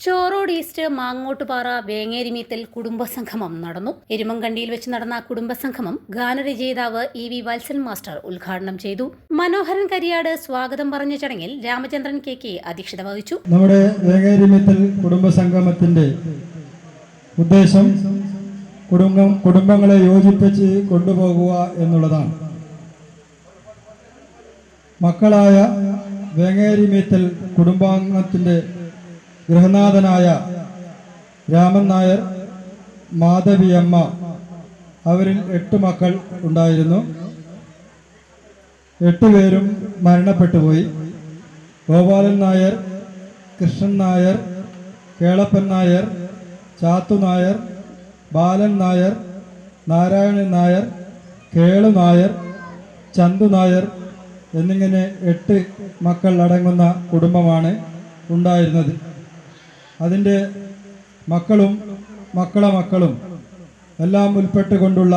Chorode east മാങ്ങോട്ടുപാറ വേങ്ങേരിമീത്തിൽ കുടുംബസംഗമം നടന്നു. എരുമങ്കണ്ടിയിൽ വെച്ച് നടന്ന കുടുംബസംഗമം ഗാനരചയിതാവ് EV വത്സൻ മാസ്റ്റർ ഉദ്ഘാടനം ചെയ്തു. മനോഹരൻ കരിയാട് സ്വാഗതം പറഞ്ഞ ചടങ്ങിൽ രാമചന്ദ്രൻ KK അധ്യക്ഷത വഹിച്ചു. നമ്മുടെ വേങ്ങേരിമീത്തിൽ കുടുംബസംഗമത്തിന്റെ ഉദ്ദേശം കുടുംബങ്ങളെ യോജിപ്പിച്ച് കൊണ്ടുപോകുക എന്നുള്ളതാണ്. മക്കളായ വേങ്ങേരിമീത്തിൽ കുടുംബാംഗത്തിന്റെ ഗൃഹനാഥനായ രാമൻ നായർ, മാധവിയമ്മ, അവരിൽ 8 മക്കൾ ഉണ്ടായിരുന്നു. 8 പേരും മരണപ്പെട്ടുപോയി. ഗോപാലൻ നായർ, കൃഷ്ണൻ നായർ, കേളപ്പൻ നായർ, ചാത്തു നായർ, ബാലൻ നായർ, നാരായണൻ നായർ, കേളു നായർ, ചന്തു നായർ എന്നിങ്ങനെ 8 മക്കൾ അടങ്ങുന്ന കുടുംബമാണ് ഉണ്ടായിരുന്നത്. അതിൻ്റെ മക്കളും മക്കളും എല്ലാം ഉൾപ്പെട്ടുകൊണ്ടുള്ള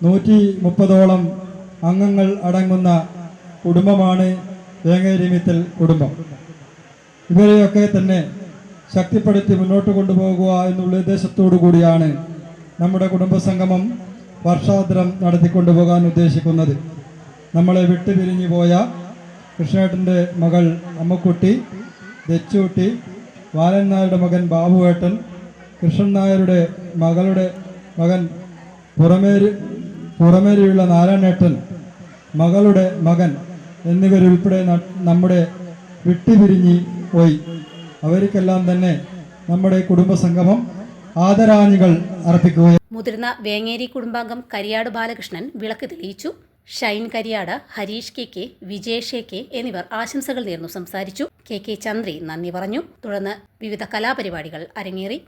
130ഓളം അംഗങ്ങൾ അടങ്ങുന്ന കുടുംബമാണ് വേങ്ങേരിമീത്തിൽ കുടുംബം. ഇവരെയൊക്കെ തന്നെ ശക്തിപ്പെടുത്തി മുന്നോട്ട് കൊണ്ടുപോകുക എന്നുള്ള ഉദ്ദേശത്തോടു കൂടിയാണ് നമ്മുടെ കുടുംബസംഗമം വർഷാന്തരം നടത്തിക്കൊണ്ടുപോകാൻ ഉദ്ദേശിക്കുന്നത്. നമ്മളെ വിട്ടുപിരിഞ്ഞു പോയ കൃഷ്ണേട്ടൻ്റെ മകൾ അമ്മക്കുട്ടി, ദച്ചൂട്ടി, ബാലൻ നായരുടെ മകൻ ബാബുവേട്ടൻ, കൃഷ്ണൻ നായരുടെ മകളുടെ മകൻ പുറമേരിയുള്ള നാരായണേട്ടൻ, മകളുടെ മകൻ എന്നിവരുൾപ്പെടെ നമ്മുടെ വിട്ടുപിരിഞ്ഞ് പോയി. അവർക്കെല്ലാം തന്നെ നമ്മുടെ കുടുംബസംഗമം ആദരാഞ്ജലികൾ അർപ്പിക്കുകയാണ്. മുതിർന്ന വേങ്ങേരി കുടുംബാംഗം കരിയാട് ബാലകൃഷ്ണൻ വിളക്ക് തെളിയിച്ചു. ഷൈൻ കരിയാട്, ഹരീഷ് KK, വിജേഷ് KK എന്നിവർ ആശംസകൾ നേർന്നു സംസാരിച്ചു. KK ചന്ദ്രി നന്ദി പറഞ്ഞു. തുടർന്ന് വിവിധ കലാപരിപാടികൾ അരങ്ങേറി.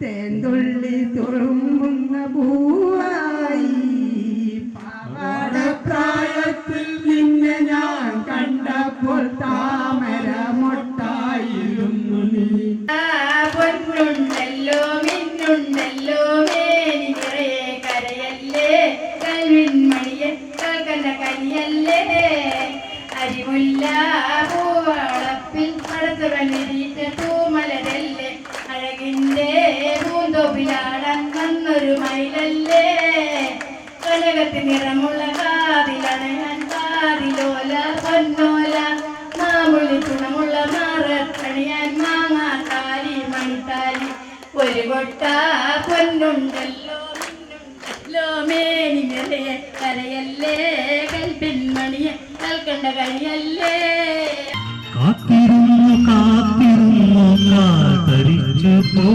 തേന്തുള്ളി തുളുമ്പുന്ന പൂവായി പാവാടപ്രായത്തിൽ നിന്നെ ഞാൻ കണ്ടപ്പോൾ താമര മൊട്ടായിരുന്നു നീ. പൊന്നുണ്ടല്ലോ മിന്നുണ്ടല്ലോ മേനി നിറയെ കരയല്ലേ കൽവിൻമണിയെ കൽക്കണ്ട കനിയല്ലേ അരിമുല്ല പൂവളപ്പിൽ അടുത്ത് കണ്ണിരീറ്റ തൂമലരല്ലേ അഴകിൻ്റെ പൂന്തോപ്പിലാടാൻ വന്നൊരു മയിലല്ലേ കനകത്തി നിറമുള്ള കാതിലണയാൻ കാതിലോല പൊന്നോല മാമുള്ളി തുണമുള്ള മാറത്തണിയാൻ മാങ്ങാത്താലി മണിത്താലി ഒരു കൊട്ട പൊന്നുണ്ടല്ലോ മിന്നുണ്ടല്ലോ മേനി നിറയെ കരയല്ലേ കൽപ്പിൻ മണിയെ കൽക്കണ്ട കനിയല്ലേ. കാത്തിരുന്നു കാത്തിരുന്നു കാതരിച്ചു പോ